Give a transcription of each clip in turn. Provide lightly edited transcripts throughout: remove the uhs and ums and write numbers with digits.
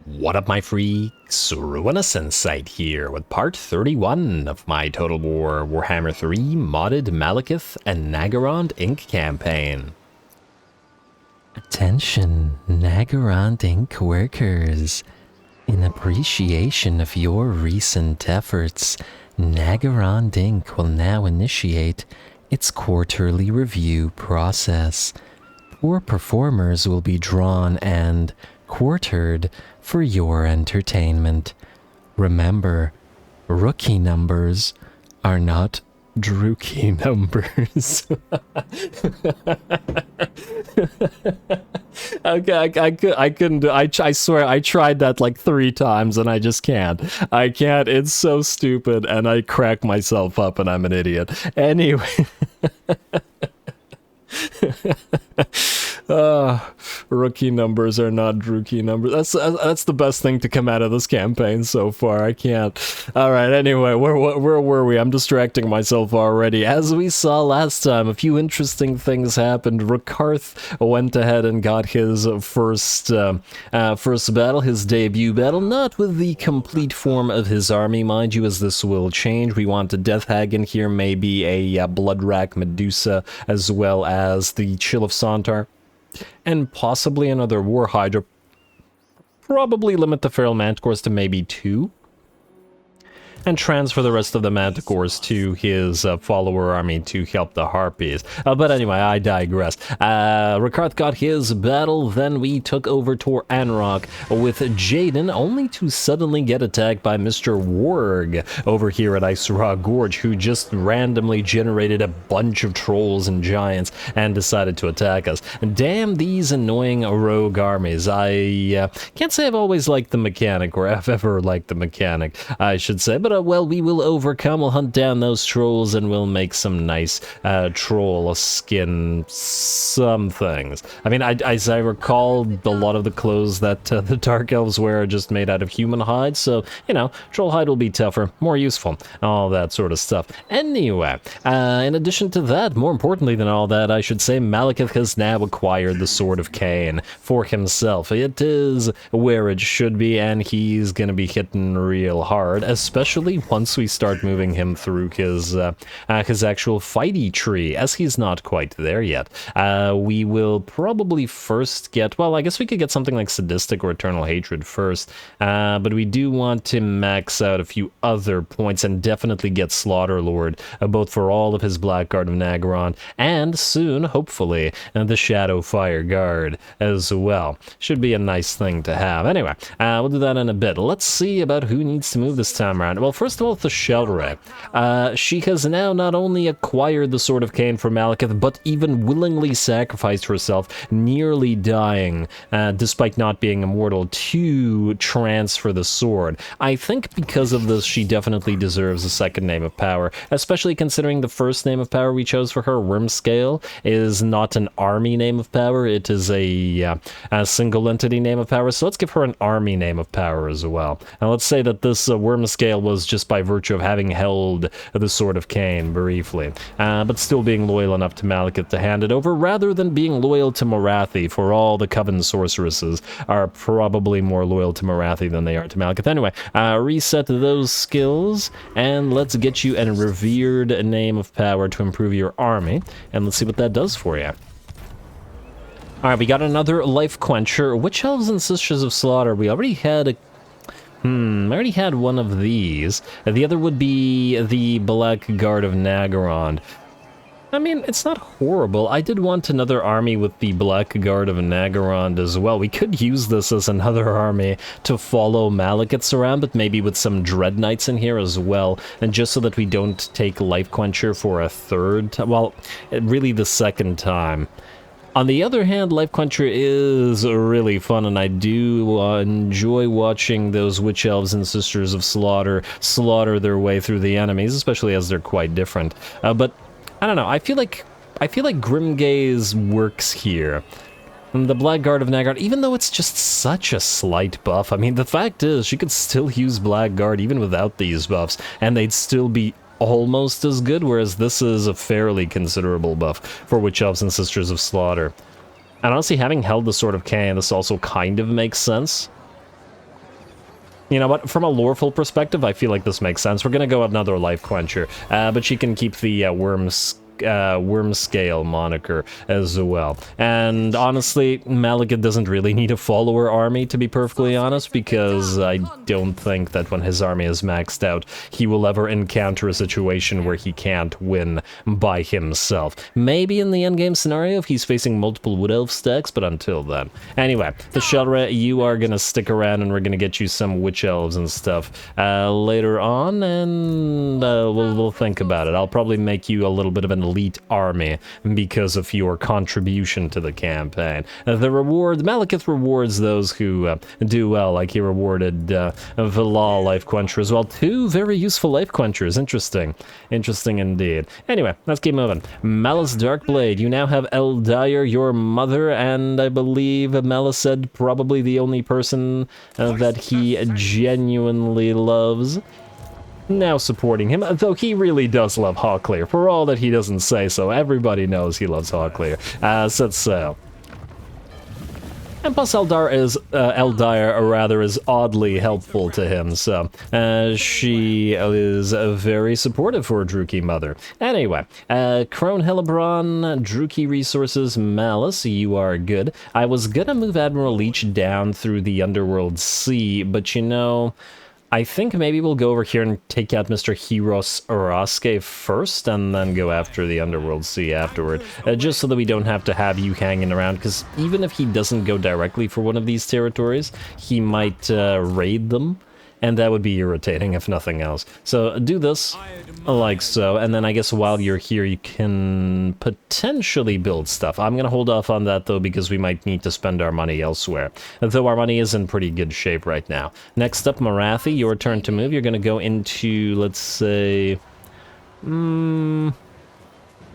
What up, my freaks? RuinousInsight here with part 31 of my Total War Warhammer 3 modded Malekith and Naggarond Inc. campaign. Attention, Naggarond Inc. workers. In appreciation of your recent efforts, Naggarond Inc. will now initiate its quarterly review process. Poor performers will be drawn and quartered for your entertainment. Remember, rookie numbers are not drookie numbers. I couldn't do. I swear I tried that like 3 times and I just can't. I can't. It's so stupid and I crack myself up and I'm an idiot. Anyway. Rookie numbers are not drookie numbers. That's the best thing to come out of this campaign so far. I can't. Alright, anyway, where were we? I'm distracting myself already. As we saw last time, a few interesting things happened. Rakarth went ahead and got his first battle, his debut battle, not with the complete form of his army, mind you, as this will change. We want a Death Hag in here, maybe a Bloodrack Medusa, as well as the Chill of Sontar. And possibly another War Hydra. Probably limit the Feral Manticores to maybe 2. And transfer the rest of the Manticores to his follower army to help the Harpies. But anyway, I digress. Rakarth got his battle, then we took over Tor Anrock with Jaden, only to suddenly get attacked by Mr. Warg over here at Asur Gorge, who just randomly generated a bunch of trolls and giants and decided to attack us. Damn these annoying rogue armies. I can't say I've always liked the mechanic, or I've ever liked the mechanic, I should say, but well, we will overcome, we'll hunt down those trolls, and we'll make some nice troll skin some things. I mean, as I recall, a lot of the clothes that the Dark Elves wear are just made out of human hide, so, you know, troll hide will be tougher, more useful, all that sort of stuff. Anyway, in addition to that, more importantly than all that, I should say, Malekith has now acquired the Sword of Cain for himself. It is where it should be, and he's gonna be hitting real hard, especially once we start moving him through his actual fighty tree, as he's not quite there yet. We will probably first get, well, I guess we could get something like Sadistic or Eternal Hatred first, but we do want to max out a few other points and definitely get Slaughterlord, both for all of his Blackguard of Naggarond, and soon, hopefully, the Shadowfire Guard as well. Should be a nice thing to have. Anyway, we'll do that in a bit. Let's see about who needs to move this time around. Well, first of all, the Sheldrake. She has now not only acquired the Sword of Cain for Malekith, but even willingly sacrificed herself, nearly dying, despite not being immortal, to transfer the sword. I think because of this, she definitely deserves a second name of power, especially considering the first name of power we chose for her, Wormscale, is not an army name of power, it is a single entity name of power, so let's give her an army name of power as well. And let's say that this Wormscale was just by virtue of having held the Sword of Cain briefly, but still being loyal enough to Malekith to hand it over, rather than being loyal to Morathi, for all the Coven sorceresses are probably more loyal to Morathi than they are to Malekith. Anyway, reset those skills, and let's get you a revered name of power to improve your army, and let's see what that does for you. Alright, we got another Life Quencher. Witch Elves and Sisters of Slaughter. We already had a I already had one of these. The other would be the Blackguard of Naggarond. I mean, it's not horrible. I did want another army with the Blackguard of Naggarond as well. We could use this as another army to follow Malekith's around, but maybe with some Dread Knights in here as well, and just so that we don't take Life Quencher for a third time. Well, really the second time. On the other hand, Life Quencher is really fun, and I do enjoy watching those Witch Elves and Sisters of Slaughter their way through the enemies, especially as they're quite different. But I don't know. I feel like Grimgaze works here. And the Blackguard of Naggarond, even though it's just such a slight buff, I mean, the fact is, she could still use Blackguard even without these buffs, and they'd still be almost as good, whereas this is a fairly considerable buff for Witch Elves and Sisters of Slaughter. And honestly, having held the Sword of Cain, this also kind of makes sense. You know what? From a loreful perspective, I feel like this makes sense. We're gonna go another Life Quencher, but she can keep the worm scale moniker as well. And honestly, Malekith doesn't really need a follower army, to be perfectly honest, because I don't think that when his army is maxed out, he will ever encounter a situation where he can't win by himself. Maybe in the endgame scenario if he's facing multiple Wood Elf stacks, but until then. Anyway, the Shelra, you are gonna stick around and we're gonna get you some Witch Elves and stuff later on, and we'll think about it. I'll probably make you a little bit of an elite army because of your contribution to the campaign. The reward, Malekith rewards those who do well, like he rewarded Vilal Life Quencher as well. 2 very useful Life Quenchers. Interesting. Interesting indeed. Anyway, let's keep moving. Malice Darkblade, you now have Eldir, your mother, and I believe Melised, probably the only person that he genuinely loves, now supporting him, though he really does love Hawklear, for all that he doesn't say so. Everybody knows he loves Hawklear. Set sail. And plus Eldir is oddly helpful to him, so she is very supportive for a Druchii mother. Anyway, Crone Hellebron, Druchii Resources, Malice, you are good. I was gonna move Admiral Leech down through the Underworld Sea, but you know, I think maybe we'll go over here and take out Mr. Heros Araske first, and then go after the Underworld Sea afterward, just so that we don't have to have you hanging around, because even if he doesn't go directly for one of these territories, he might raid them, and that would be irritating if nothing else. So do this, like so, and then I guess while you're here you can potentially build stuff. I'm gonna hold off on that though, because we might need to spend our money elsewhere, though our money is in pretty good shape right now. Next up, Morathi, your turn to move. You're gonna go into, let's say,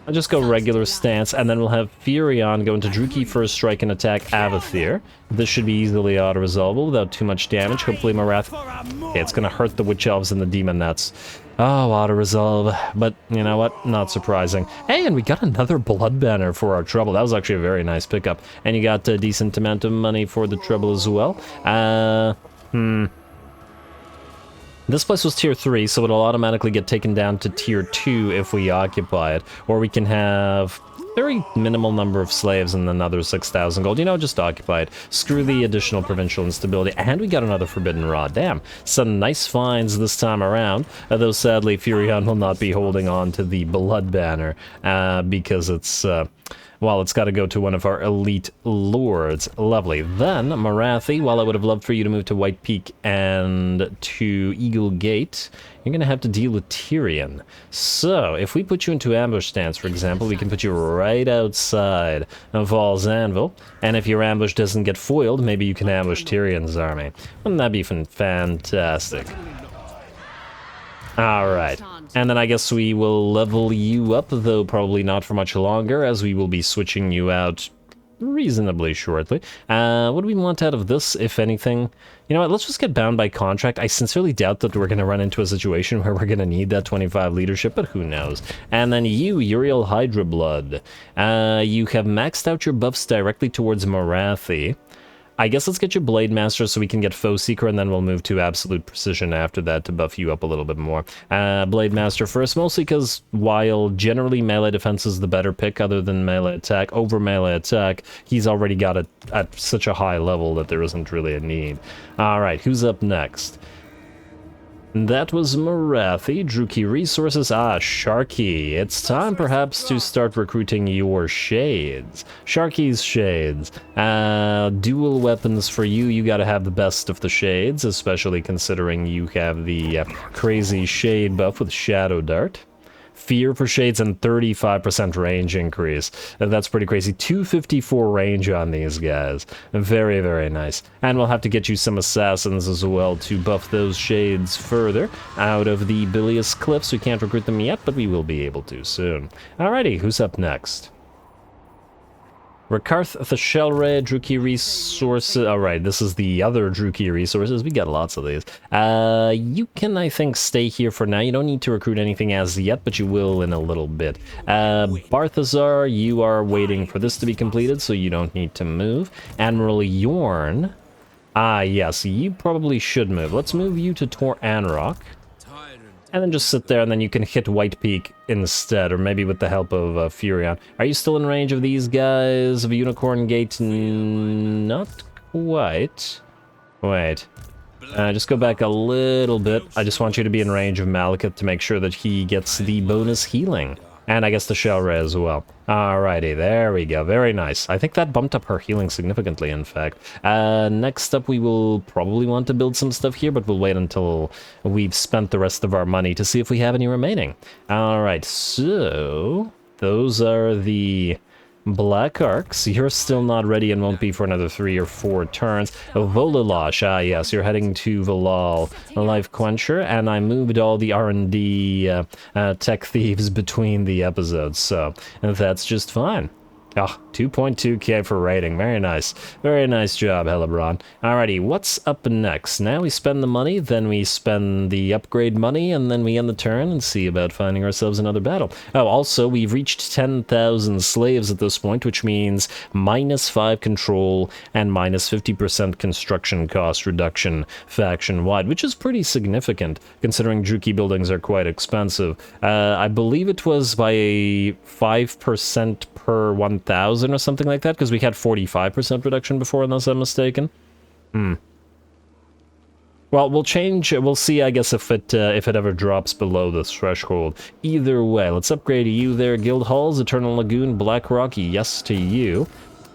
I'll just go regular stance, and then we'll have Furion go into Druchii First Strike and attack Avathir. This should be easily auto-resolvable without too much damage. Hopefully Morathi... Okay, it's gonna hurt the Witch Elves and the Demon Nuts. Oh, auto-resolve. But, you know what? Not surprising. Hey, and we got another Blood Banner for our trouble. That was actually a very nice pickup. And you got a decent amount of money for the trouble as well. This place was tier 3, so it'll automatically get taken down to tier 2 if we occupy it. Or we can have very minimal number of slaves and another 6,000 gold. You know, just occupy it. Screw the additional provincial instability. And we got another Forbidden Rod. Damn. Some nice finds this time around. Though sadly, Furion will not be holding on to the Blood Banner because it's... well, it's got to go to one of our elite lords. Lovely. Then, Morathi, while I would have loved for you to move to White Peak and to Eagle Gate, you're going to have to deal with Tyrion. So, if we put you into ambush stance, for example, we can put you right outside of Val's Anvil, and if your ambush doesn't get foiled, maybe you can ambush Tyrion's army. Wouldn't that be fantastic? Alright, and then I guess we will level you up, though probably not for much longer, as we will be switching you out reasonably shortly. What do we want out of this, if anything? You know what, let's just get bound by contract. I sincerely doubt that we're going to run into a situation where we're going to need that 25 leadership, but who knows. And then you, Uriel Hydra-Blood. You have maxed out your buffs directly towards Morathi. I guess let's get you Blade Master so we can get Foe Seeker, and then we'll move to Absolute Precision after that to buff you up a little bit more. Blade Master first, mostly because while generally melee defense is the better pick other than melee attack, over melee attack, he's already got it at such a high level that there isn't really a need. Alright, who's up next? That was Morathi. Druchii Resources. Sharky. It's time perhaps to start recruiting your shades. Sharky's shades. Dual weapons for you. You gotta have the best of the shades, especially considering you have the crazy shade buff with Shadow Dart. Fear for shades and 35% range increase. That's pretty crazy. 254 range on these guys. Very, very nice. And we'll have to get you some assassins as well to buff those shades further out of the Bilious Cliffs. We can't recruit them yet, but we will be able to soon. Alrighty, who's up next? Rakarth Thashelre, Druchii Resources. Alright, this is the other Druchii Resources. We got lots of these. You can, I think, stay here for now. You don't need to recruit anything as yet, but you will in a little bit. Barthazar, you are waiting for this to be completed, so you don't need to move. Admiral Yorn, Ah, yes, you probably should move. Let's move you to Tor Anrock. And then just sit there, and then you can hit White Peak instead, or maybe with the help of Furion. Are you still in range of these guys? Of Unicorn Gate? Not quite. Wait. Just go back a little bit. I just want you to be in range of Malekith to make sure that he gets the bonus healing. And I guess the Shell Ray as well. Alrighty, there we go. Very nice. I think that bumped up her healing significantly, in fact. Next up, we will probably want to build some stuff here, but we'll wait until we've spent the rest of our money to see if we have any remaining. Alright, so those are the Black Arcs. You're still not ready and won't be for another 3 or 4 turns. Volalash, ah yes, you're heading to Valal. Life Quencher, and I moved all the R&D tech thieves between the episodes, so that's just fine. Ah, 2.2k for rating. Very nice. Very nice job, Hellebron. Alrighty, what's up next? Now we spend the money, then we spend the upgrade money, and then we end the turn and see about finding ourselves another battle. Oh, also, we've reached 10,000 slaves at this point, which means -5 control and -50% construction cost reduction faction-wide, which is pretty significant, considering Druki buildings are quite expensive. I believe it was by 5% per 1,000 or something like that, because we had 45% reduction before, unless I'm mistaken. Well, we'll change. We'll see, I guess, if it ever drops below this threshold. Either way, let's upgrade you there. Guild Halls, Eternal Lagoon, Blackrock, yes to you.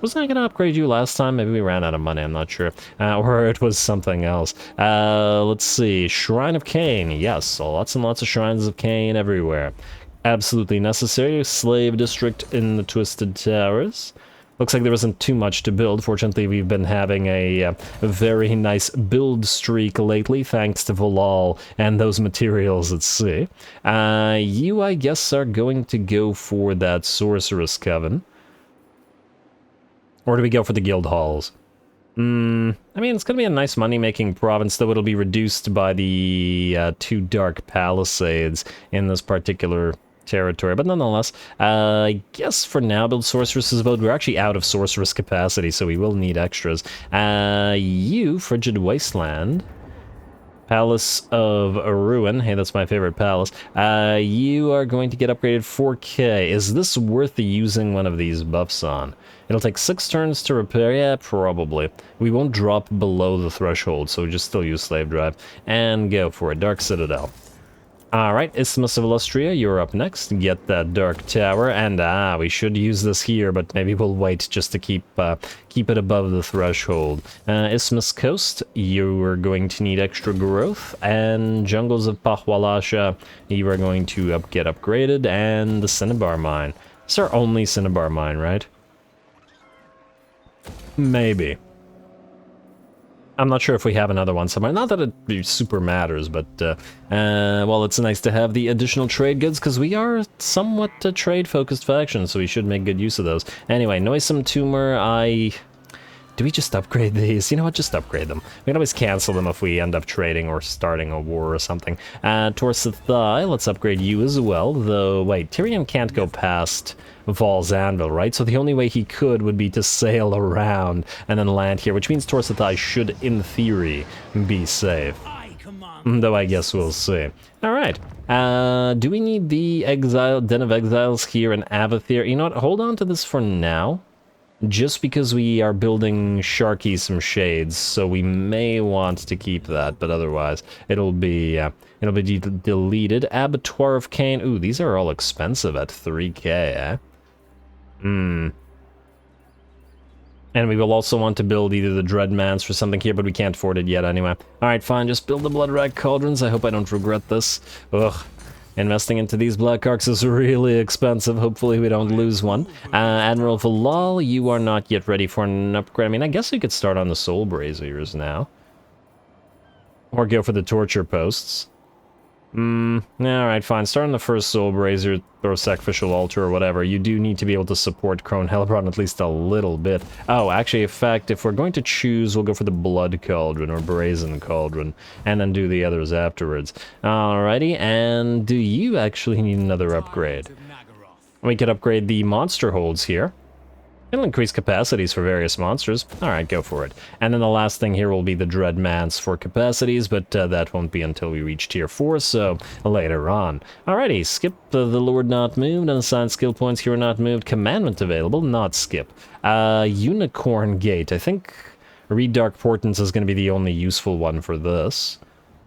Wasn't I going to upgrade you last time? Maybe we ran out of money, I'm not sure. Or it was something else. Let's see. Shrine of Cain, yes. So lots and lots of Shrines of Cain everywhere. Absolutely necessary. Slave District in the Twisted Towers. Looks like there isn't too much to build. Fortunately, we've been having a very nice build streak lately, thanks to Valal and those materials at sea. You, I guess, are going to go for that Sorceress Coven. Or do we go for the Guild Halls? I mean, it's going to be a nice money-making province, though it'll be reduced by the 2 Dark Palisades in this particular territory, but nonetheless, I guess for now build Sorceress's Abode. We're actually out of Sorceress capacity, so we will need extras. You, Frigid Wasteland, Palace of Ruin, hey, that's my favorite palace. You are going to get upgraded 4k. Is this worth using one of these buffs on? It'll take 6 turns to repair. Yeah, probably. We won't drop below the threshold, so we just still use Slave Drive. And go for it. Dark Citadel. Alright, Isthmus of Illustria, you're up next. Get that Dark Tower, and we should use this here, but maybe we'll wait just to keep it above the threshold. Isthmus Coast, you are going to need extra growth, and Jungles of Pahwalasha, you are going to get upgraded, and the Cinnabar Mine. It's our only Cinnabar Mine, right? Maybe. I'm not sure if we have another one somewhere. Not that it super matters, but, well, it's nice to have the additional trade goods, because we are somewhat a trade-focused faction, so we should make good use of those. Anyway, Noisome Tumor, do we just upgrade these? You know what, just upgrade them. We can always cancel them if we end up trading or starting a war or something. Torsethai, let's upgrade you as well, though, wait, Tyrion can't go past Val's Anvil, right? So the only way he could would be to sail around and then land here, which means Torsethai should, in theory, be safe. Though I guess we'll see. Alright, do we need the Den of Exiles here in Avathir? You know what, hold on to this for now. Just because we are building Sharky some shades, so we may want to keep that, but otherwise it'll be deleted. Abattoir of Cain. Ooh, these are all expensive at 3k, eh? And we will also want to build either the Dreadmans or something here, but we can't afford it yet anyway. Alright, fine, just build the Bloodrack Cauldrons. I hope I don't regret this. Ugh. Investing into these Black Arcs is really expensive. Hopefully we don't lose one. Admiral Valal, you are not yet ready for an upgrade. I mean, I guess we could start on the Soul Braziers now. Or go for the Torture Posts. Alright, fine. Start on the first Soul Brazier or Sacrificial Altar or whatever. You do need to be able to support Crone Hellebron at least a little bit. Oh, actually, in fact, if we're going to choose, we'll go for the Blood Cauldron or Brazen Cauldron, and then do the others afterwards. Alrighty, and do you actually need another upgrade? We could upgrade the Monster Holds here. It'll increase capacities for various monsters. Alright, go for it. And then the last thing here will be the Dread Mance for capacities, but that won't be until we reach tier 4, so later on. Alrighty, skip the Lord not moved, unassigned skill points here not moved, commandment available, not skip. Unicorn Gate, I think Read Dark Portents is going to be the only useful one for this.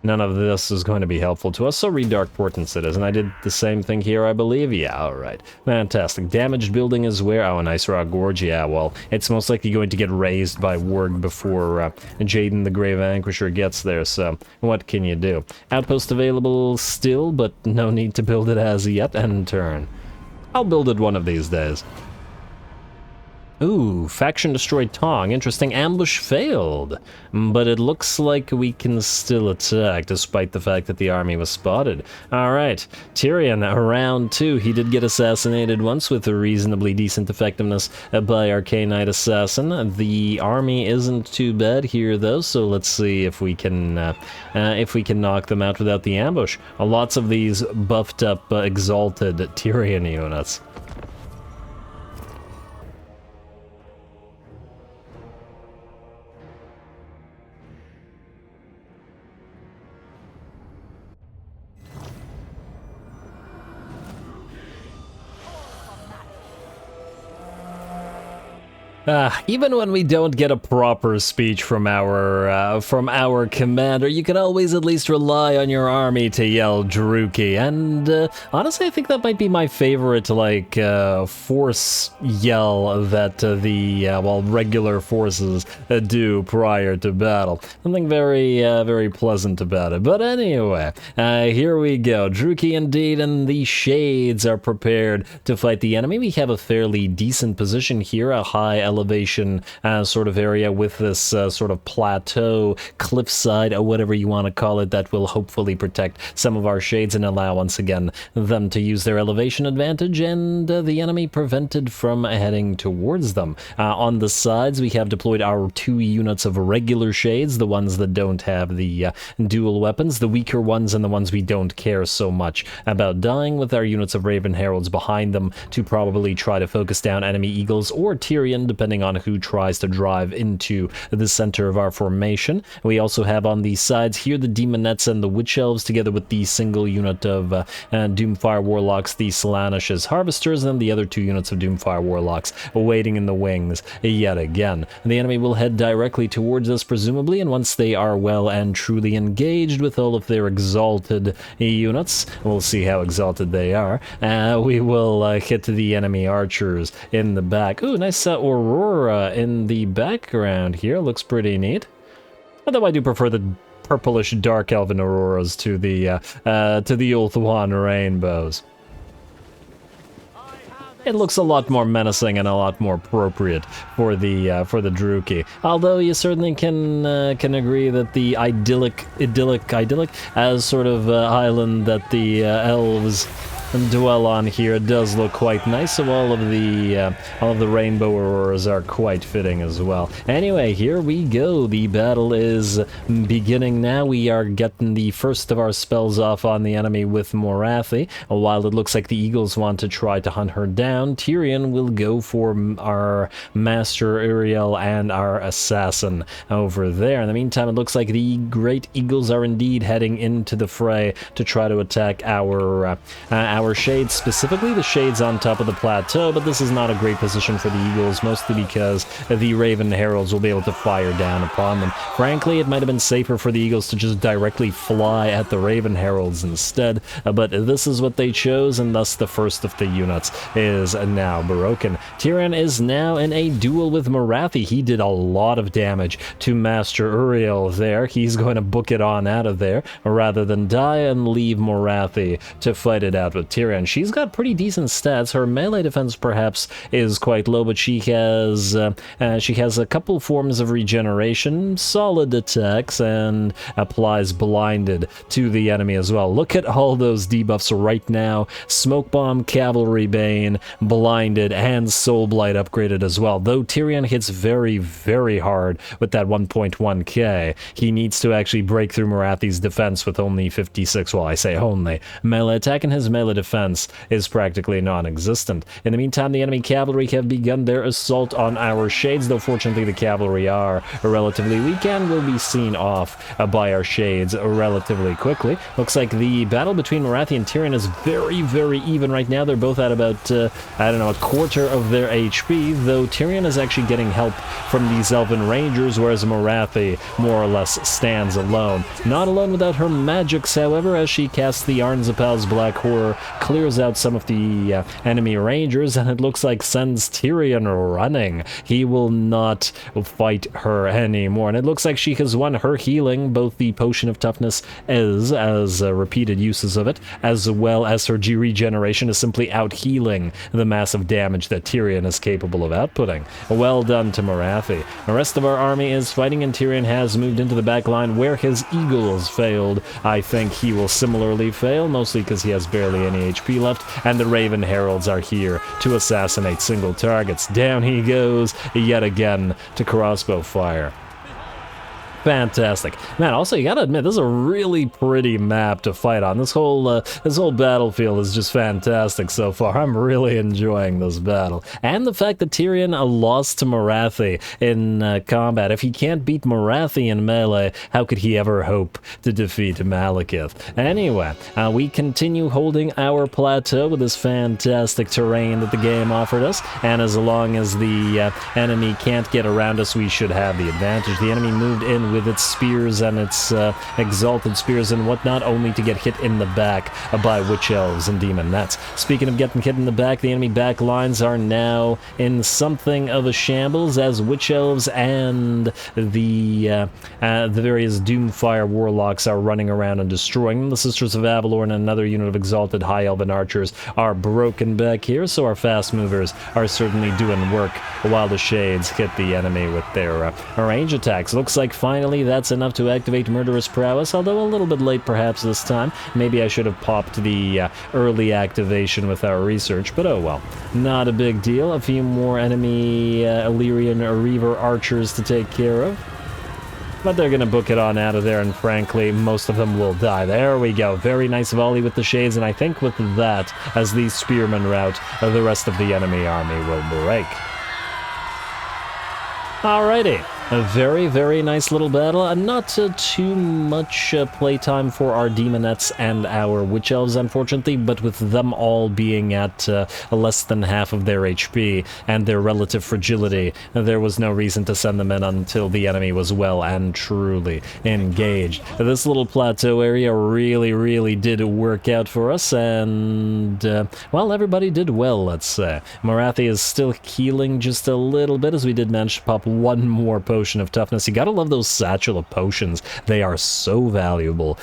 None of this is going to be helpful to us, so Read Dark Portents it is. And I did the same thing here, I believe. Yeah, alright. Fantastic. Damaged building is where? Oh, an Ice Rock Gorge. Yeah, well, it's most likely going to get raised by Wurg before Jaden the Grey Vanquisher gets there, so what can you do? Outpost available still, but no need to build it as yet, and turn. I'll build it one of these days. Ooh, faction destroyed Tong. Interesting. Ambush failed. But it looks like we can still attack, despite the fact that the army was spotted. Alright, Tyrion, round 2. He did get assassinated once with a reasonably decent effectiveness by Arcanite Assassin. The army isn't too bad here, though, so let's see if we can knock them out without the ambush. Lots of these buffed up, exalted Tyrion units. Even when we don't get a proper speech from our commander, you can always at least rely on your army to yell Druki, and honestly, I think that might be my favorite, like, force yell that well, regular forces do prior to battle. Something very, very pleasant about it. But anyway, here we go. Druki indeed, and the Shades are prepared to fight the enemy. We have a fairly decent position here, a high elevation sort of area with this sort of plateau, cliffside, or whatever you want to call it, that will hopefully protect some of our Shades and allow, once again, them to use their elevation advantage, and the enemy prevented from heading towards them. On the sides, we have deployed our 2 units of regular Shades, the ones that don't have the dual weapons, the weaker ones, and the ones we don't care so much about dying, with our units of Raven Heralds behind them to probably try to focus down enemy Eagles or Tyrion, depending on who tries to drive into the center of our formation. We also have on the sides here the Demonettes and the Witch Elves, together with the single unit of Doomfire Warlocks, the Slaanish's Harvesters, and the other 2 units of Doomfire Warlocks waiting in the wings yet again. The enemy will head directly towards us, presumably, and once they are well and truly engaged with all of their exalted units, we'll see how exalted they are, we will hit the enemy archers in the back. Ooh, nice Aurora in the background here. Looks pretty neat. Although I do prefer the purplish dark elven auroras to the Ulthuan rainbows. It looks a lot more menacing and a lot more appropriate for the Druki. Although you certainly can agree that the idyllic as sort of island that the elves dwell on here does look quite nice, so all of the rainbow auroras are quite fitting as well. Anyway, here we go. The battle is beginning now. We are getting the first of our spells off on the enemy with Morathi. While it looks like the Eagles want to try to hunt her down, Tyrion will go for our Master Uriel and our Assassin over there. In the meantime, it looks like the Great Eagles are indeed heading into the fray to try to attack our Shades, specifically the Shades on top of the plateau, but this is not a great position for the Eagles, mostly because the Raven Heralds will be able to fire down upon them. Frankly, it might have been safer for the Eagles to just directly fly at the Raven Heralds instead, but this is what they chose, and thus the first of the units is now broken. Tyrion is now in a duel with Morathi. He did a lot of damage to Master Uriel there. He's going to book it on out of there, rather than die and leave Morathi to fight it out with Tyrion. She's got pretty decent stats. Her melee defense perhaps is quite low, but she has a couple forms of regeneration, solid attacks, and applies blinded to the enemy as well. Look at all those debuffs right now. Smoke Bomb, Cavalry Bane, blinded, and Soul Blight upgraded as well. Though Tyrion hits very, very hard with that 1.1k, he needs to actually break through Morathi's defense with only 56, well, I say only, melee attack, and his melee defense is practically non-existent. In the meantime, the enemy cavalry have begun their assault on our shades, though fortunately the cavalry are relatively weak and will be seen off by our shades relatively quickly. Looks like the battle between MORATHI and TYRION is very, very even right now. They're both at about, I don't know, a quarter of their HP, though TYRION is actually getting help from these Elven Rangers, whereas MORATHI more or less stands alone. Not alone without her magics, however, as she casts the Arnzapal's Black Horror, clears out some of the enemy Rangers, and it looks like sends TYRION running. He will not fight her anymore, and it looks like she has won her healing, both the Potion of Toughness as repeated uses of it, as well as her regeneration is simply out-healing the massive damage that TYRION is capable of outputting. Well done to MORATHI. The rest of our army is fighting, and TYRION has moved into the back line where his eagles failed. I think he will similarly fail, mostly because he has barely any HP left, and the Raven Heralds are here to assassinate single targets. Down he goes yet again to crossbow fire. Fantastic. Man, also, you gotta admit, this is a really pretty map to fight on. This whole battlefield is just fantastic so far. I'm really enjoying this battle. And the fact that TYRION lost to MORATHI in combat. If he can't beat MORATHI in melee, how could he ever hope to defeat Malekith? Anyway, we continue holding our plateau with this fantastic terrain that the game offered us, and as long as the enemy can't get around us, we should have the advantage. The enemy moved in with its spears and its exalted spears and whatnot, only to get hit in the back by Witch Elves and Demon Nets. Speaking of getting hit in the back, the enemy back lines are now in something of a shambles, as Witch Elves and the various Doomfire Warlocks are running around and destroying them. The Sisters of Avalor and another unit of exalted High Elven Archers are broken back here, so our fast movers are certainly doing work while the Shades hit the enemy with their range attacks. Looks like finally that's enough to activate Murderous Prowess, although a little bit late perhaps this time. Maybe I should have popped the early activation with our research, but oh well. Not a big deal. A few more enemy Illyrian Reaver Archers to take care of. But they're going to book it on out of there, and frankly, most of them will die. There we go. Very nice volley with the Shades, and I think with that, as the Spearmen rout, the rest of the enemy army will break. Alrighty. A very, very nice little battle. Not too much playtime for our Demonettes and our Witch Elves, unfortunately, but with them all being at less than half of their HP and their relative fragility, there was no reason to send them in until the enemy was well and truly engaged. This little plateau area really, really did work out for us, and, well, everybody did well, let's say. MORATHI is still healing just a little bit, as we did manage to pop one more potion of toughness. You gotta love those satchel of potions. They are so valuable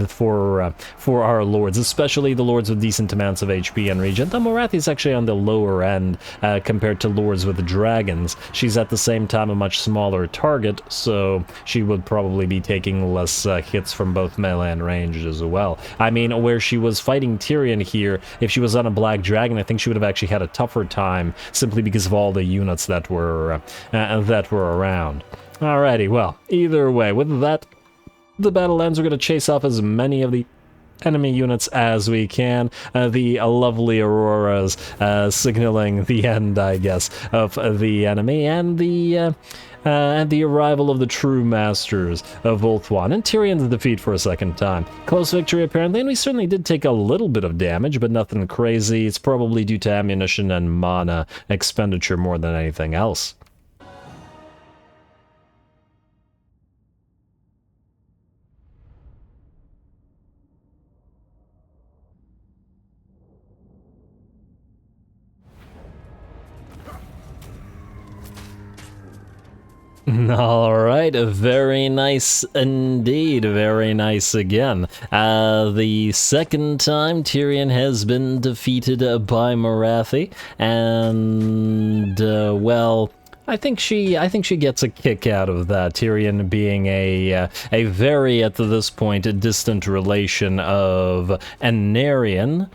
for our lords, especially the lords with decent amounts of HP and regen. The MORATHI is actually on the lower end compared to lords with dragons. She's at the same time a much smaller target, so she would probably be taking less hits from both melee and range as well. I mean, where she was fighting TYRION here, if she was on a black dragon, I think she would have actually had a tougher time, simply because of all the units that were around. Alrighty, well, either way, with that, the battle ends. We're going to chase off as many of the enemy units as we can. The lovely Auroras signaling the end, I guess, of the enemy, and the arrival of the true masters of Ulthuan, and Tyrion's defeat for a second time. Close victory, apparently, and we certainly did take a little bit of damage, but nothing crazy. It's probably due to ammunition and mana expenditure more than anything else. Alright, very nice indeed, very nice again. The second time TYRION has been defeated by MORATHI, and, well, I think she gets a kick out of that. TYRION being a very, at this point, a distant relation of Anarion.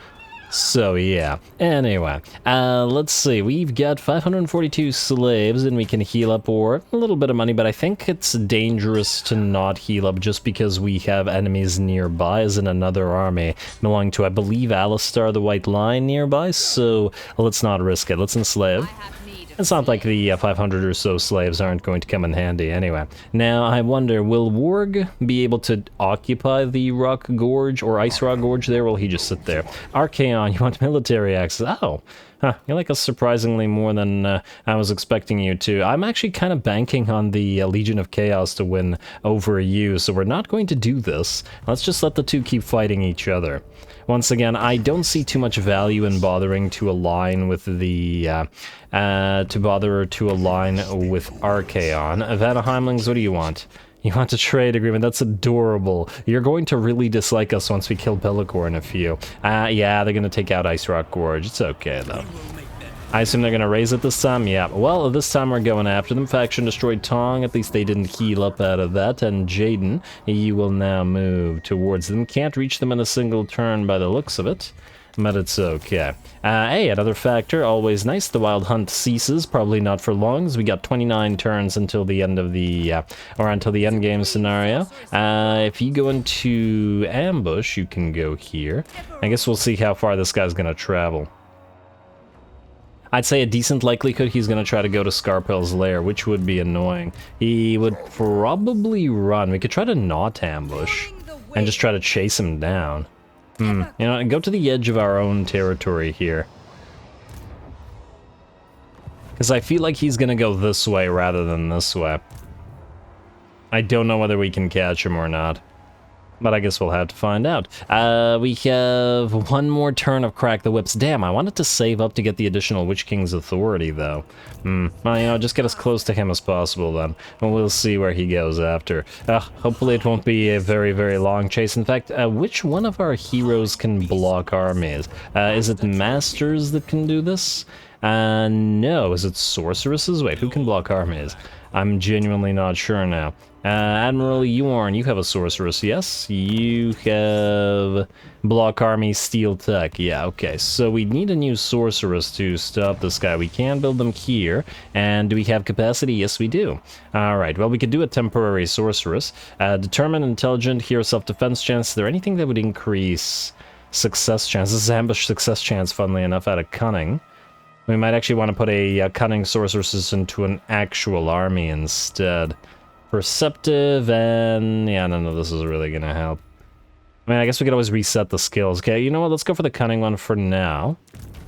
So yeah, anyway, let's see, we've got 542 slaves and we can heal up or a little bit of money, but I think it's dangerous to not heal up just because we have enemies nearby, as in another army belonging to, I believe, Alistar the White Lion nearby, so let's not risk it. Let's enslave. It's not like the 500 or so slaves aren't going to come in handy anyway. Now, I wonder, will Warg be able to occupy the Rock Gorge or Ice Rock Gorge there? Will he just sit there? Archaon, you want military access? Oh, huh, you like us surprisingly more than I was expecting you to. I'm actually kind of banking on the Legion of Chaos to win over you, so we're not going to do this. Let's just let the two keep fighting each other. Once again, I don't see too much value in bothering to align with the, to align with Archaon. Vanaheimlings, what do you want? You want a trade agreement? That's adorable. You're going to really dislike us once we kill Bellicor in a few. Yeah, they're gonna take out Ice Rock Gorge. It's okay, though. I assume they're gonna raise it this time? Yeah. Well, this time we're going after them. Faction destroyed Tong. At least they didn't heal up out of that. And Jaden, you will now move towards them. Can't reach them in a single turn by the looks of it, but it's okay. Hey, another factor, always nice. The Wild Hunt ceases, probably not for long, as we got 29 turns until the end of the, or until the end game scenario. If you go into ambush, you can go here. I guess we'll see how far this guy's gonna travel. I'd say a decent likelihood he's going to try to go to Scarpel's lair, which would be annoying. He would probably run. We could try to not ambush and just try to chase him down. You know, and go to the edge of our own territory here. Because I feel like he's going to go this way rather than this way. I don't know whether we can catch him or not, but I guess we'll have to find out. We have one more turn of Crack the Whips. Damn, I wanted to save up to get the additional Witch King's authority, though. Well, you know, just get as close to him as possible, then. And we'll see where he goes after. Hopefully it won't be a very, very long chase. In fact, which one of our heroes can block armies? Is it Masters that can do this? No. Is it Sorceresses? Wait, who can block armies? I'm genuinely not sure now. Admiral Yorn, you have a sorceress, yes? You have block army, steel tech. Yeah, okay. So we need a new sorceress to stop this guy. We can build them here. And do we have capacity? Yes, we do. Alright, well, we could do a temporary sorceress. Determined, intelligent, hero self-defense chance. Is there anything that would increase success chance? This is ambush success chance, funnily enough, out of cunning. We might actually want to put a cunning sorceress into an actual army instead. Perceptive, and yeah, none of this is really gonna help. I mean, I guess we could always reset the skills. Okay, you know what? Let's go for the cunning one for now.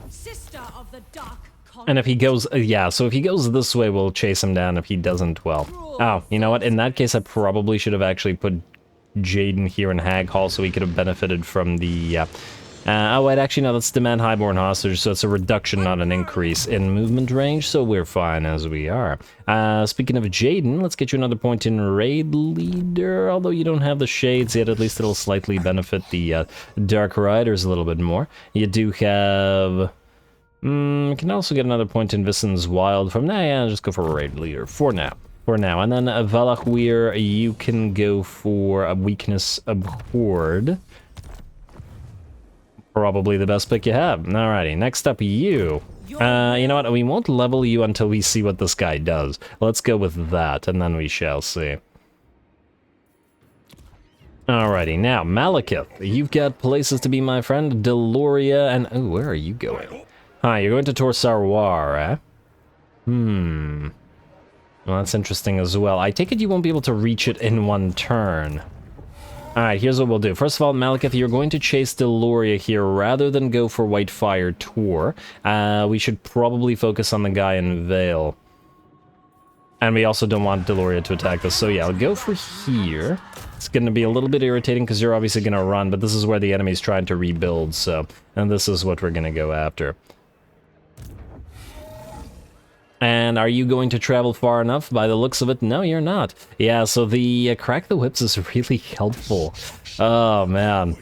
Sister of the dark. And if he goes, yeah, so if he goes this way, we'll chase him down. If he doesn't, well. Oh, you know what? In that case, I probably should have actually put Jaden here in Hag Hall so he could have benefited from the, oh wait, actually no, that's Demand Highborn Hostage, so it's a reduction, not an increase in movement range, so we're fine as we are. Speaking of Jaden, let's get you another point in Raid Leader, although you don't have the shades yet, at least it'll slightly benefit the Dark Riders a little bit more. You do have... can also get another point in Vissen's Wild from now, yeah, just go for a Raid Leader for now. And then Valachweir, you can go for a Weakness Abhorred. Probably the best pick you have. Alrighty, next up, you. You know what? We won't level you until we see what this guy does. Let's go with that, and then we shall see. Alrighty, now, Malekith. You've got places to be, my friend. Deloria, and... oh, where are you going? Hi, you're going to Tor Sarwar, eh? Well, that's interesting as well. I take it you won't be able to reach it in one turn. Alright, here's what we'll do. First of all, Malekith, you're going to chase Deloria here rather than go for Whitefire Tor. We should probably focus on the guy in Vale. And we also don't want Deloria to attack us, so yeah, I'll go for here. It's going to be a little bit irritating because you're obviously going to run, but this is where the enemy's trying to rebuild, so... and this is what we're going to go after. And are you going to travel far enough? By the looks of it, no, you're not. Yeah, so the Crack the Whips is really helpful. Oh, man.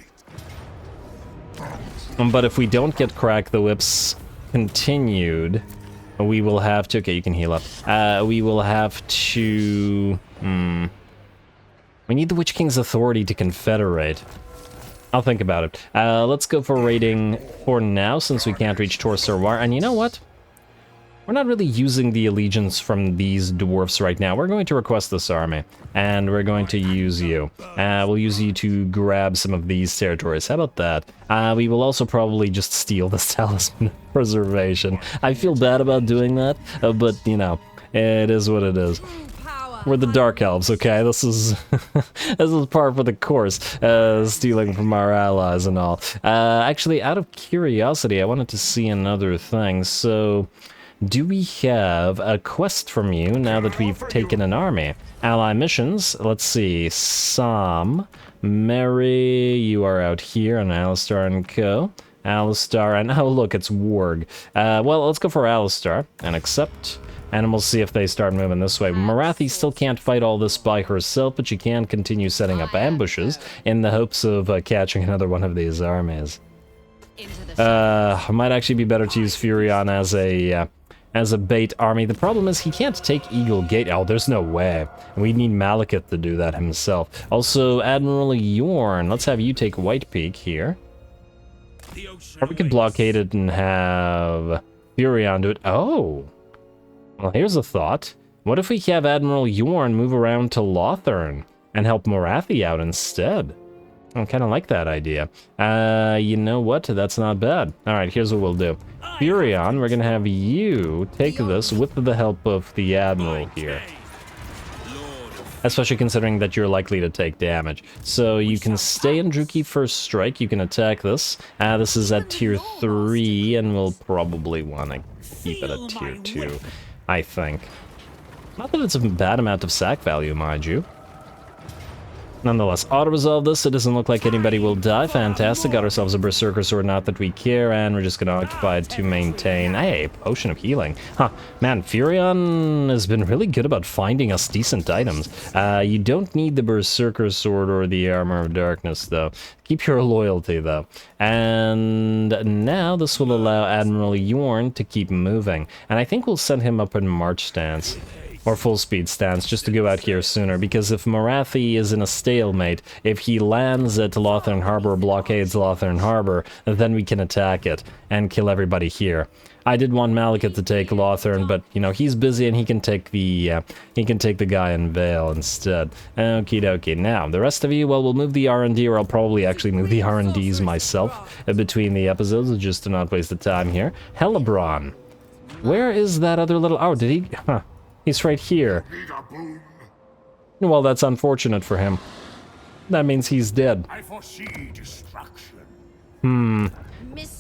But if we don't get Crack the Whips continued, we will have to... okay, you can heal up. We will have to... we need the Witch King's authority to confederate. I'll think about it. Let's go for raiding for now, since we can't reach Tor Sirwar. And you know what? We're not really using the allegiance from these dwarfs right now. We're going to request this army, and we're going to use you. We'll use you to grab some of these territories. How about that? We will also probably just steal this Talisman of Preservation. I feel bad about doing that, but, you know, it is what it is. We're the Dark Elves, okay? This is this is par for the course, stealing from our allies and all. Actually, out of curiosity, I wanted to see another thing. So, do we have a quest from you now that we've taken an army? Ally missions, let's see. Sam, Mary, you are out here, and Alistar and co. Alistar, and oh look, it's Warg. Well, let's go for Alistar, and accept. And we'll see if they start moving this way. Morathi still can't fight all this by herself, but she can continue setting up ambushes in the hopes of catching another one of these armies. Might actually be better to use Furion as a bait army. The problem is he can't take Eagle Gate. Oh, there's no way. We need Malekith to do that himself. Also, Admiral Yorn, let's have you take White Peak here. Or we could blockade it and have Furion do it. Oh! Well, here's a thought. What if we have Admiral Yorn move around to Lothern and help Morathi out instead? I kind of like that idea. You know what? That's not bad. Alright, here's what we'll do. Furion, we're gonna have you take this with the help of the Admiral here. Especially considering that you're likely to take damage. So you can stay in Druki First Strike, you can attack this. This is at tier 3, and we'll probably want to keep it at tier 2. I think. Not that it's a bad amount of sack value, mind you. Nonetheless, auto-resolve this. It doesn't look like anybody will die. Fantastic. Got ourselves a Berserker Sword, not that we care, and we're just going to occupy it to maintain. Hey, Potion of Healing. Huh. Man, Furion has been really good about finding us decent items. You don't need the Berserker Sword or the Armor of Darkness, though. Keep your loyalty, though. And now this will allow Admiral Yorn to keep moving. And I think we'll send him up in March stance. Or full speed stance, just to go out here sooner, because if Morathi is in a stalemate, if he lands at Lothern Harbor or blockades Lothern Harbor, then we can attack it and kill everybody here. I did want Malekith to take Lothern, but you know he's busy and he can take the guy in Vale instead. Okie dokie. Now the rest of you, well, we'll move the R&D, or I'll probably actually move the R&Ds myself between the episodes, just to not waste the time here. Hellebron, where is that other little? Oh, did he? Huh. He's right here. Well, that's unfortunate for him. That means he's dead. I foresee destruction.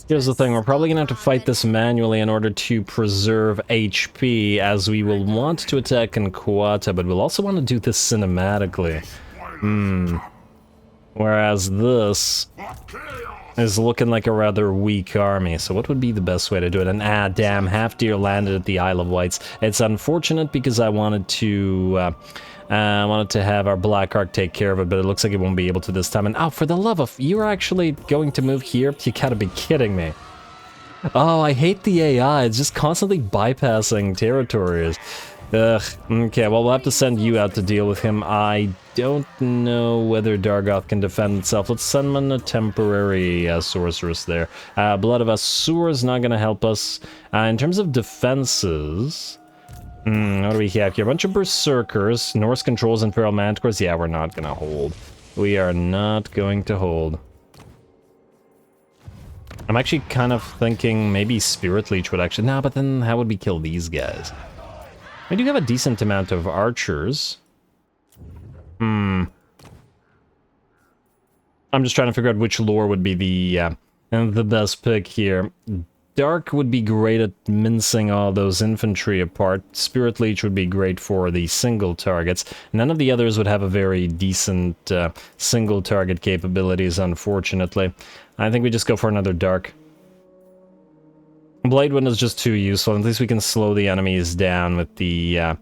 Here's the thing, we're probably gonna have to fight this manually in order to preserve HP, as we will want to attack Nquata, but we'll also want to do this cinematically. Whereas this is looking like a rather weak army, so what would be the best way to do it? And damn, Half-Deer landed at the Isle of Wights. It's unfortunate because I wanted to have our Black Ark take care of it, but it looks like it won't be able to this time. And oh, for the love of, you're actually going to move here? You gotta be kidding me. Oh, I hate the AI, it's just constantly bypassing territories. Ugh, okay, well, we'll have to send you out to deal with him. I don't know whether Dargoth can defend itself. Let's summon a temporary sorceress there. Blood of Asur is not going to help us. In terms of defenses, what do we have here? A bunch of Berserkers, Norse Controls, and Feral Manticores. Yeah, we're not going to hold. We are not going to hold. I'm actually kind of thinking maybe Spirit Leech would actually... Nah, but then how would we kill these guys? We do have a decent amount of archers. I'm just trying to figure out which lore would be the best pick here. Dark would be great at mincing all those infantry apart. Spirit Leech would be great for the single targets. None of the others would have a very decent single target capabilities, unfortunately. I think we just go for another Dark. Blade Wind is just too useful. At least we can slow the enemies down with the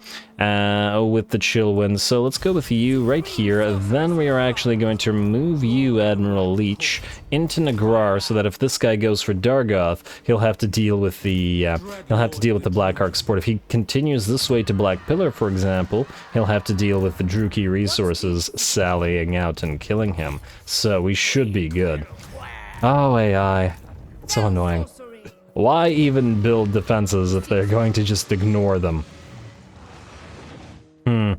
Chill Wind. So let's go with you right here. Then we are actually going to move you, Admiral Leech, into Nagrar, so that if this guy goes for Dargoth, he'll have to deal with the Black Arc Sport. If he continues this way to Black Pillar, for example, he'll have to deal with the Druchii resources sallying out and killing him. So we should be good. Oh, AI. So annoying. Why even build defenses if they're going to just ignore them? I'm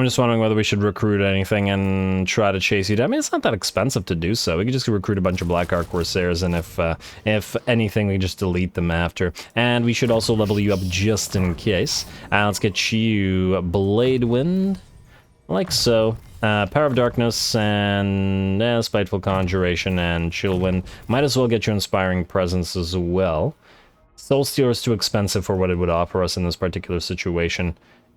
just wondering whether we should recruit anything and try to chase you down. I mean, it's not that expensive to do so. We could just recruit a bunch of Black Arc Corsairs, and if anything, we just delete them after. And we should also level you up just in case. Let's get you Blade Wind, like so. Power of Darkness and Spiteful Conjuration and Chill Wind. Might as well get you Inspiring Presence as well. Soul Stealer is too expensive for what it would offer us in this particular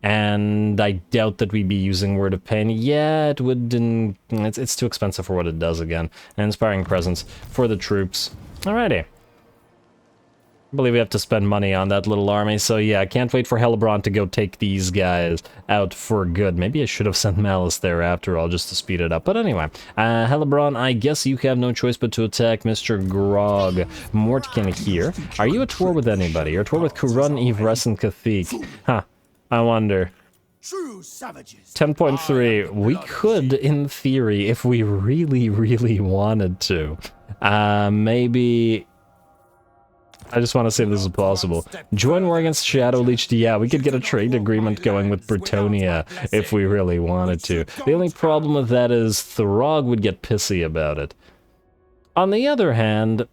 and I doubt that we'd be using Word of Pain. Yeah, it wouldn't. It's too expensive for what it does again. And Inspiring Presence for the troops. Alrighty. I believe we have to spend money on that little army, so yeah, I can't wait for Hellebron to go take these guys out for good. Maybe I should have sent Malice there after all, just to speed it up. But anyway, Hellebron, I guess you have no choice but to attack Mr. Grog Mortkin here. Are you at war with anybody? You're at war with Kurun, Ivres, and Kathik. Huh, I wonder. 10.3, we could, in theory, if we really, really wanted to. Maybe... I just want to see if this is possible. Join war against Shadow Leech. Yeah, we could get a trade agreement going with Britonia if we really wanted to. The only problem with that is Throg would get pissy about it. On the other hand,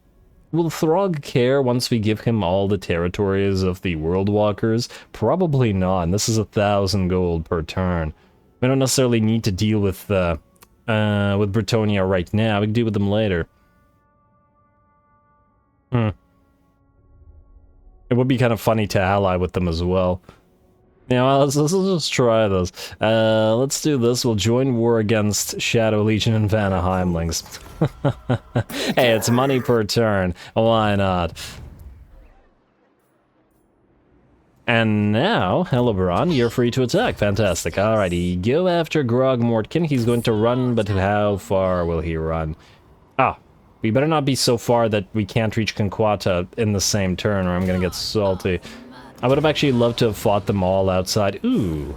will Throg care once we give him all the territories of the World Walkers? Probably not, and this is 1,000 gold per turn. We don't necessarily need to deal with Britonia right now. We can deal with them later. It would be kind of funny to ally with them as well. Yeah, well, let's just try this. Let's do this. We'll join war against Shadow Legion and Vanaheimlings. Hey, it's money per turn. Why not? And now, Hellebron, you're free to attack. Fantastic. Alrighty, go after Grog Mortkin. He's going to run, but how far will he run? Ah. We better not be so far that we can't reach Conquata in the same turn, or I'm gonna get salty. I would have actually loved to have fought them all outside. Ooh.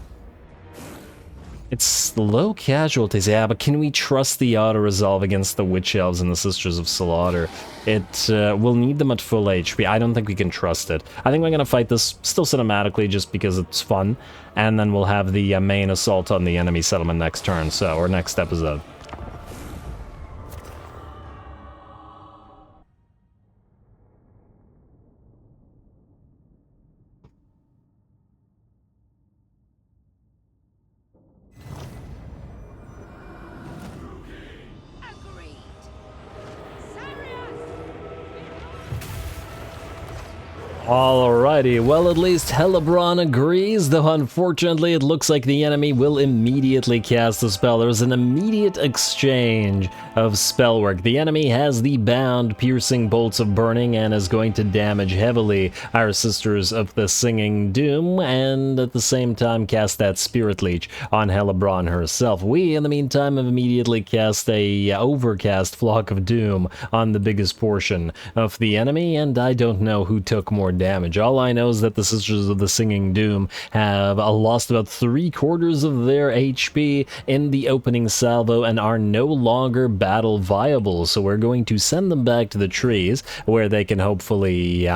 It's low casualties, yeah, but can we trust the auto-resolve against the Witch Elves and the Sisters of Slaughter? We'll need them at full HP. I don't think we can trust it. I think we're gonna fight this still cinematically just because it's fun, and then we'll have the main assault on the enemy settlement next turn, or next episode. Alrighty, well at least Hellebron agrees, though unfortunately it looks like the enemy will immediately cast the spell. There's an immediate exchange of spell work. The enemy has the bound piercing bolts of burning and is going to damage heavily our Sisters of the Singing Doom, and at the same time cast that Spirit Leech on Hellebron herself. We, in the meantime, have immediately cast a overcast Flock of Doom on the biggest portion of the enemy, and I don't know who took more damage. All I know is that the Sisters of the Singing Doom have lost about 3/4 of their HP in the opening salvo and are no longer battle viable, so we're going to send them back to the trees where they can hopefully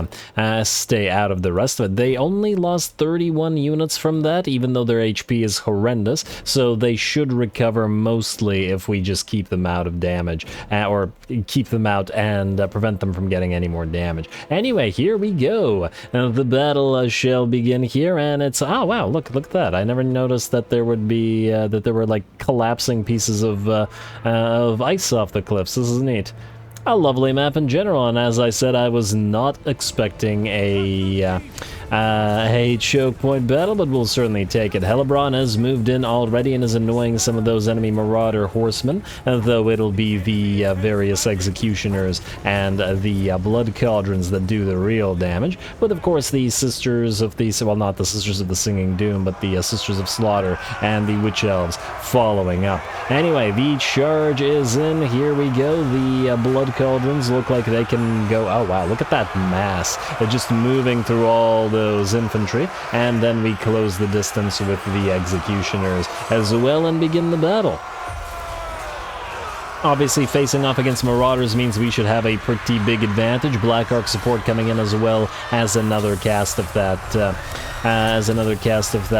stay out of the rest of it. They only lost 31 units from that, even though their HP is horrendous, so they should recover mostly if we just keep them out of damage, or keep them out and prevent them from getting any more damage. Anyway, here we go. The battle shall begin here, and it's... Oh, wow, look at that. I never noticed that there would be... that there were, like, collapsing pieces of ice off the cliffs. This is neat. A lovely map in general, and as I said, I was not expecting a A choke point battle, but we'll certainly take it. Hellebron has moved in already and is annoying some of those enemy Marauder horsemen, though it'll be the various executioners and the blood cauldrons that do the real damage. With, of course, the Sisters of the... well, not the Sisters of the Singing Doom, but the Sisters of Slaughter and the Witch Elves following up. Anyway, the charge is in. Here we go. The blood cauldrons look like they can go... oh, wow, look at that mass. They're just moving through all those infantry, and then we close the distance with the executioners as well and begin the battle. Obviously, facing off against Marauders means we should have a pretty big advantage. Black Ark support coming in as well as another cast of that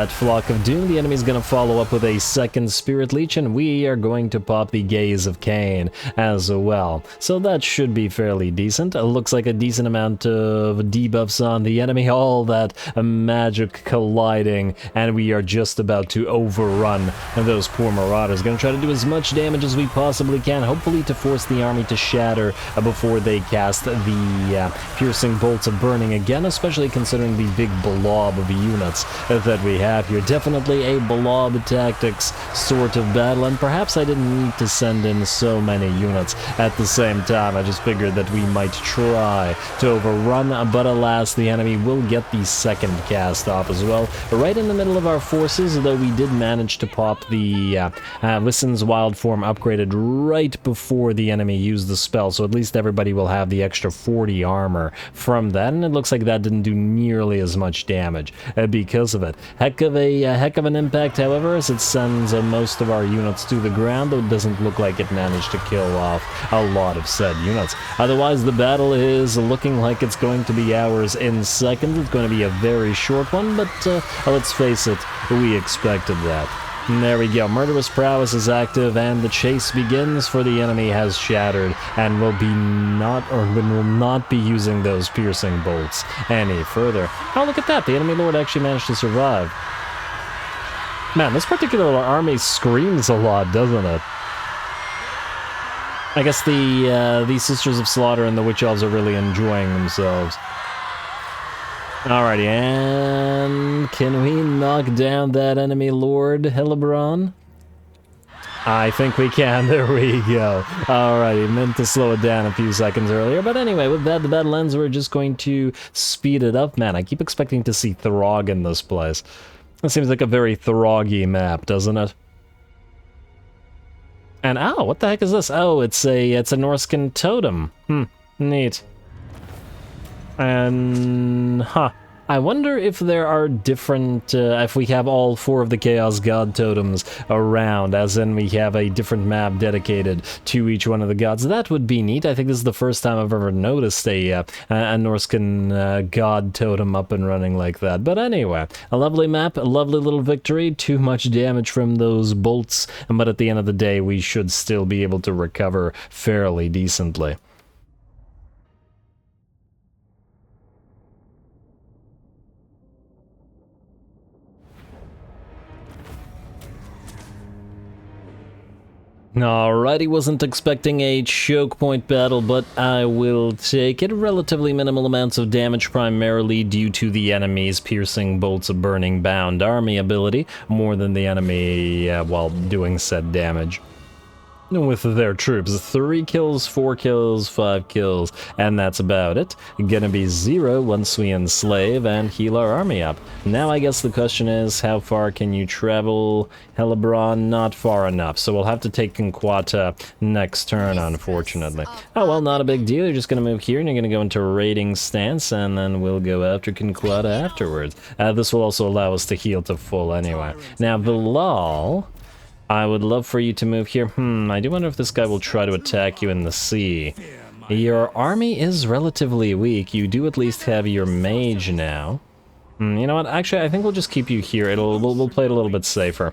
Flock of Doom. The enemy's going to follow up with a second Spirit Leech, and we are going to pop the Gaze of Cain as well. So that should be fairly decent. It looks like a decent amount of debuffs on the enemy, all that magic colliding, and we are just about to overrun those poor Marauders. Going to try to do as much damage as we possibly can, hopefully to force the army to shatter before they cast the piercing bolts of burning again, especially considering the big blob of units that we have here. Definitely a blob tactics sort of battle, and perhaps I didn't need to send in so many units at the same time. I just figured that we might try to overrun, but alas, the enemy will get the second cast off as well, right in the middle of our forces, though we did manage to pop the Listen's Wild Form upgraded right before the enemy used the spell, so at least everybody will have the extra 40 armor from that, and it looks like that didn't do nearly as much damage because of it. Heck of an impact, however, as it sends most of our units to the ground, though it doesn't look like it managed to kill off a lot of said units. Otherwise, the battle is looking like it's going to be ours in seconds. It's going to be a very short one, but let's face it, we expected that. And there we go. Murderous Prowess is active, and the chase begins, for the enemy has shattered and will not be using those piercing bolts any further. Oh, look at that! The enemy lord actually managed to survive. Man, this particular army screams a lot, doesn't it? I guess the Sisters of Slaughter and the Witch Elves are really enjoying themselves. Alrighty, and can we knock down that enemy lord, Hellebron? I think we can. There we go. Alrighty, meant to slow it down a few seconds earlier, but anyway, with that, the battle ends. We're just going to speed it up. Man, I keep expecting to see Throg in this place. It seems like a very Throggy map, doesn't it? And oh, what the heck is this? Oh, it's a Norscan totem. Neat. And I wonder if there are different, if we have all 4 of the Chaos God totems around, as in we have a different map dedicated to each one of the gods. That would be neat. I think this is the first time I've ever noticed a Norscan God totem up and running like that. But anyway, a lovely map, a lovely little victory. Too much damage from those bolts, but at the end of the day, we should still be able to recover fairly decently. Alrighty, wasn't expecting a choke point battle, but I will take it. Relatively minimal amounts of damage, primarily due to the enemy's piercing bolts of burning bound army ability, more than the enemy while doing said damage with their troops. 3 kills, 4 kills, 5 kills, and that's about it. Gonna be 0 once we enslave and heal our army up. Now I guess the question is, how far can you travel? Hellebron, not far enough, so we'll have to take Conquata next turn, unfortunately. Oh well, not a big deal. You're just gonna move here and you're gonna go into raiding stance, and then we'll go after Conquata afterwards. This will also allow us to heal to full anyway. Now, Bilal, I would love for you to move here. I do wonder if this guy will try to attack you in the sea. Your army is relatively weak. You do at least have your mage now. You know what? Actually, I think we'll just keep you here. We'll play it a little bit safer.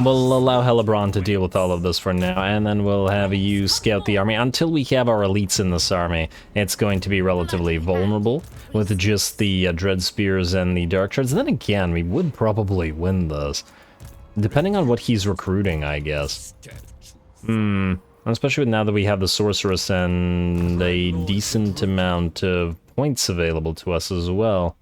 We'll allow Hellebron to deal with all of this for now, and then we'll have you scout the army. Until we have our elites in this army, it's going to be relatively vulnerable with just the Dread Spears and the Dark Shards. Then again, we would probably win this. Depending on what he's recruiting, I guess. Especially now that we have the Sorceress and a decent amount of points available to us as well.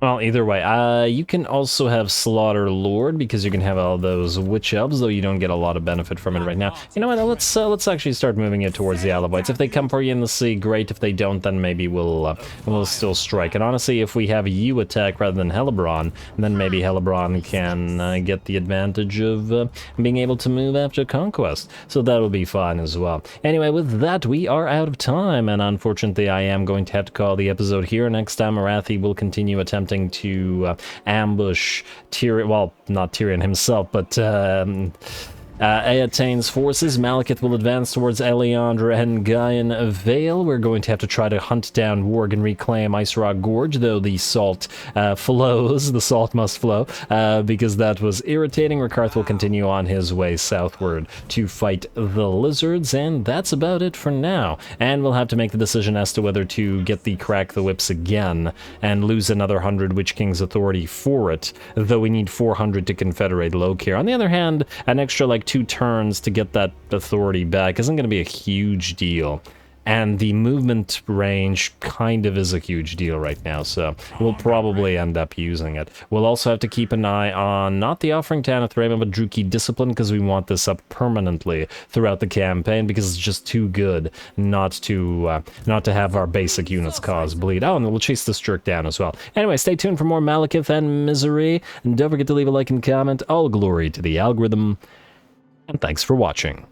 Well, either way, you can also have Slaughter Lord, because you can have all those Witch Elves, though you don't get a lot of benefit from it right now. You know what, let's actually start moving it towards the Alawites. If they come for you in the sea, great. If they don't, then maybe we'll still strike. And honestly, if we have you attack rather than Hellebron, then maybe Hellebron can get the advantage of being able to move after Conquest. So that'll be fine as well. Anyway, with that, we are out of time, and unfortunately, I am going to have to call the episode here. Next time, MORATHI will continue attempting to ambush Tyrion, well, not Tyrion himself, but Eatane's forces. Malekith will advance towards Eliandra and Gaian Vale. We're going to have to try to hunt down Warg and reclaim Ice Rock Gorge, though the salt flows. The salt must flow, because that was irritating. Rakarth will continue on his way southward to fight the lizards, and that's about it for now. And we'll have to make the decision as to whether to get the Crack the Whips again and lose another 100 Witch King's authority for it, though we need 400 to Confederate Lokir. On the other hand, an extra, like, 2 turns to get that authority back isn't going to be a huge deal, and the movement range kind of is a huge deal right now, so we'll probably end up using it. We'll also have to keep an eye on not the Offering to Anathema, but Druki Discipline, because we want this up permanently throughout the campaign, because it's just too good not to have our basic units cause bleed. Oh, and we'll chase this jerk down as well. Anyway, stay tuned for more Malekith and Misery, and don't forget to leave a like and comment. All glory to the algorithm. And thanks for watching.